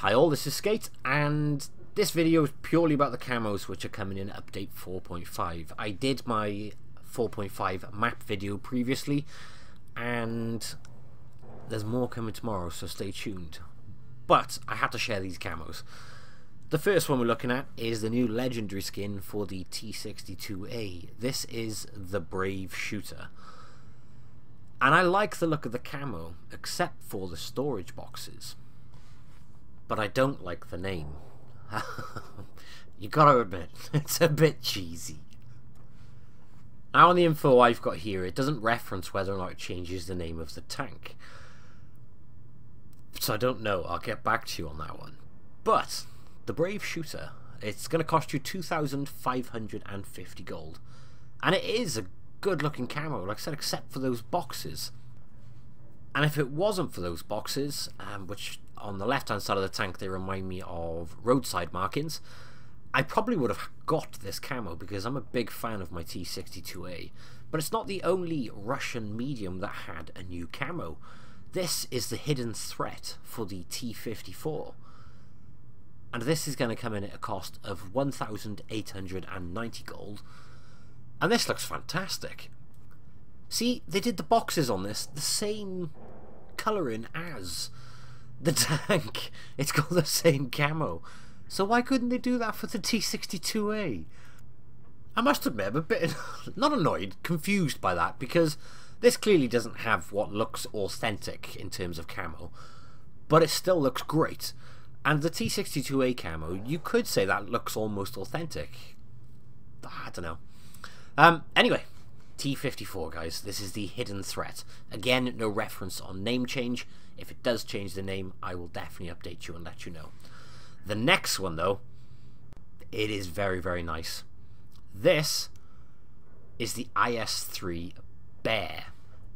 Hi all, this is Skate, and this video is purely about the camos which are coming in update 4.5. I did my 4.5 map video previously, and there's more coming tomorrow, so stay tuned. But I had to share these camos. The first one we're looking at is the new legendary skin for the T62A. This is the Brave Shooter. And I like the look of the camo, except for the storage boxes. But I don't like the name. You gotta admit, it's a bit cheesy. Now on the info I've got here, it doesn't reference whether or not it changes the name of the tank. So I don't know, I'll get back to you on that one. But, the Brave Shooter, it's going to cost you 2,550 gold. And it is a good looking camo, like I said, except for those boxes. And if it wasn't for those boxes, which on the left hand side of the tank they remind me of roadside markings, I probably would have got this camo because I'm a big fan of my T62A. But it's not the only Russian medium that had a new camo. This is the hidden threat for the T54. And this is going to come in at a cost of 1,890 gold. And this looks fantastic. See, they did the boxes on this the same colouring as the tank. It's got the same camo. So why couldn't they do that for the T62A? I must admit, I'm a bit, not annoyed, confused by that, because this clearly doesn't have what looks authentic in terms of camo, but it still looks great. And the T62A camo, you could say that looks almost authentic. I don't know. Anyway, T54, guys, this is the hidden threat. Again, no reference on name change. If it does change the name, I will definitely update you and let you know. The next one, though, it is very, very nice. This is the IS3 Bear,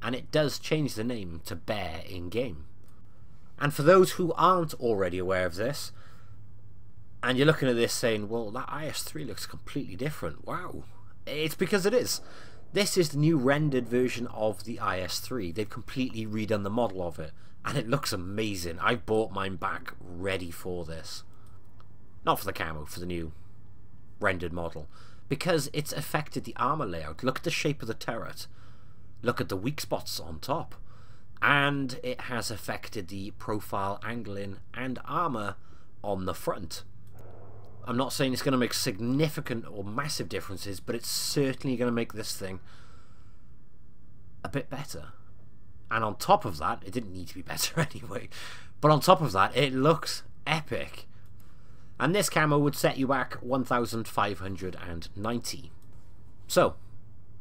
and it does change the name to Bear in-game. And for those who aren't already aware of this, and you're looking at this saying, well, that IS3 looks completely different. Wow. It's because it is. This is the new rendered version of the IS3. They've completely redone the model of it, and it looks amazing. I bought mine back ready for this. Not for the camo, for the new rendered model. Because it's affected the armor layout. Look at the shape of the turret. Look at the weak spots on top. And it has affected the profile angling and armor on the front. I'm not saying it's going to make significant or massive differences, but it's certainly going to make this thing a bit better. And on top of that, it didn't need to be better anyway, but on top of that, it looks epic. And this camo would set you back 1,590. So,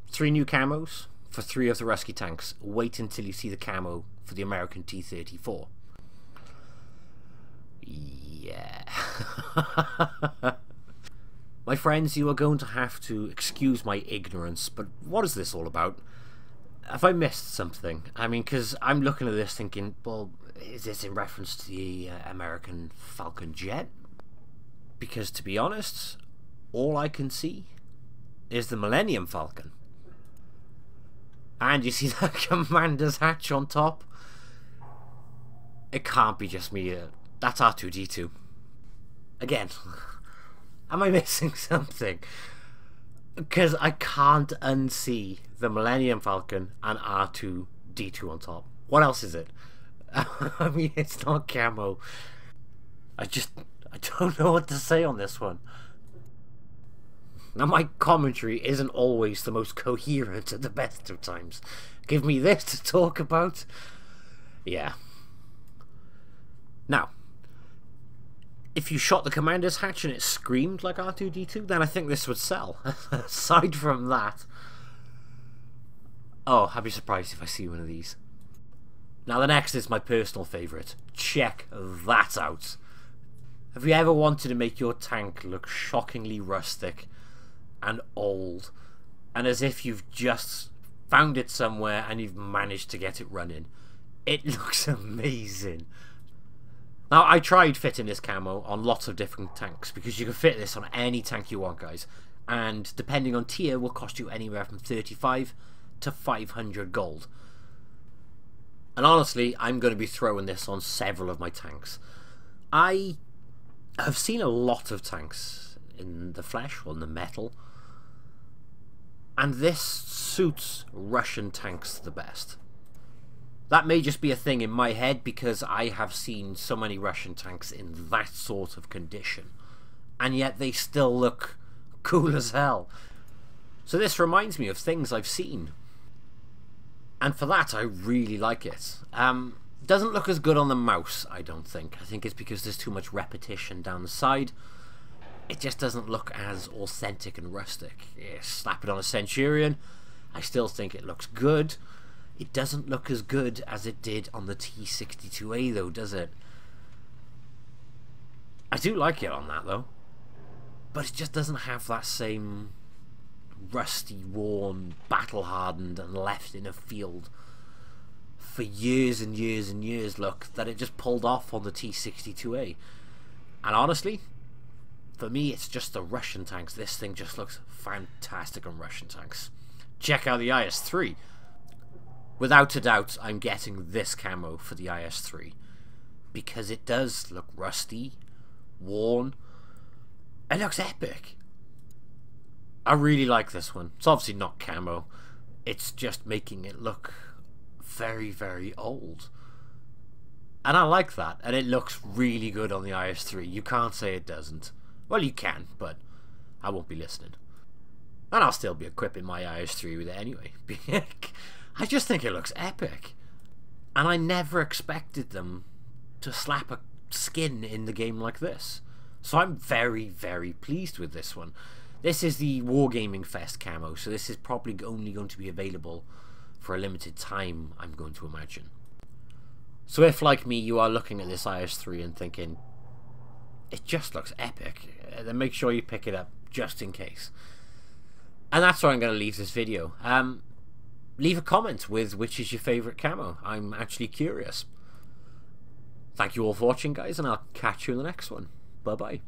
3 new camos for 3 of the rescue tanks. Wait until you see the camo for the American T-34. Yeah. My friends, you are going to have to excuse my ignorance, but what is this all about? Have I missed something? I mean, because I'm looking at this thinking, well, is this in reference to the American Falcon jet? Because to be honest, all I can see is the Millennium Falcon. And you see that commander's hatch on top? It can't be just me. That's R2-D2. Again, am I missing something? Because I can't unsee the Millennium Falcon and R2-D2 on top. What else is it? I mean, it's not camo. I don't know what to say on this one. Now, my commentary isn't always the most coherent at the best of times. Give me this to talk about. Yeah. Now, if you shot the commander's hatch and it screamed like R2-D2, then I think this would sell. Aside from that, oh, I'd be surprised if I see one of these. Now the next is my personal favourite. Check that out. Have you ever wanted to make your tank look shockingly rustic and old, and as if you've just found it somewhere and you've managed to get it running? It looks amazing. Now, I tried fitting this camo on lots of different tanks, because you can fit this on any tank you want, guys. And depending on tier, will cost you anywhere from 35 to 500 gold. And honestly, I'm going to be throwing this on several of my tanks. I have seen a lot of tanks in the flesh, or in the metal, and this suits Russian tanks the best. That may just be a thing in my head because I have seen so many Russian tanks in that sort of condition, and yet they still look cool as hell. So this reminds me of things I've seen, and for that I really like it. Doesn't look as good on the mouse, I don't think. I think it's because there's too much repetition down the side. It just doesn't look as authentic and rustic. Yeah, slap it on a Centurion, I still think it looks good. It doesn't look as good as it did on the T62A though, does it? I do like it on that though, but it just doesn't have that same rusty, worn, battle-hardened and left in a field for years and years and years look that it just pulled off on the T62A. And honestly, for me, it's just the Russian tanks. This thing just looks fantastic on Russian tanks. Check out the IS3. Without a doubt, I'm getting this camo for the IS3 because it does look rusty, worn. It looks epic. I really like this one. It's obviously not camo. It's just making it look very, very old. And I like that. And it looks really good on the IS3. You can't say it doesn't. Well, you can, but I won't be listening. And I'll still be equipping my IS3 with it anyway. I just think it looks epic. And I never expected them to slap a skin in the game like this. So I'm very, very pleased with this one. This is the Wargaming Fest camo, so this is probably only going to be available for a limited time, I'm going to imagine. So if, like me, you are looking at this IS3 and thinking, it just looks epic, then make sure you pick it up, just in case. And that's where I'm going to leave this video. Leave a comment with which is your favourite camo. I'm actually curious. Thank you all for watching, guys, and I'll catch you in the next one. Bye-bye.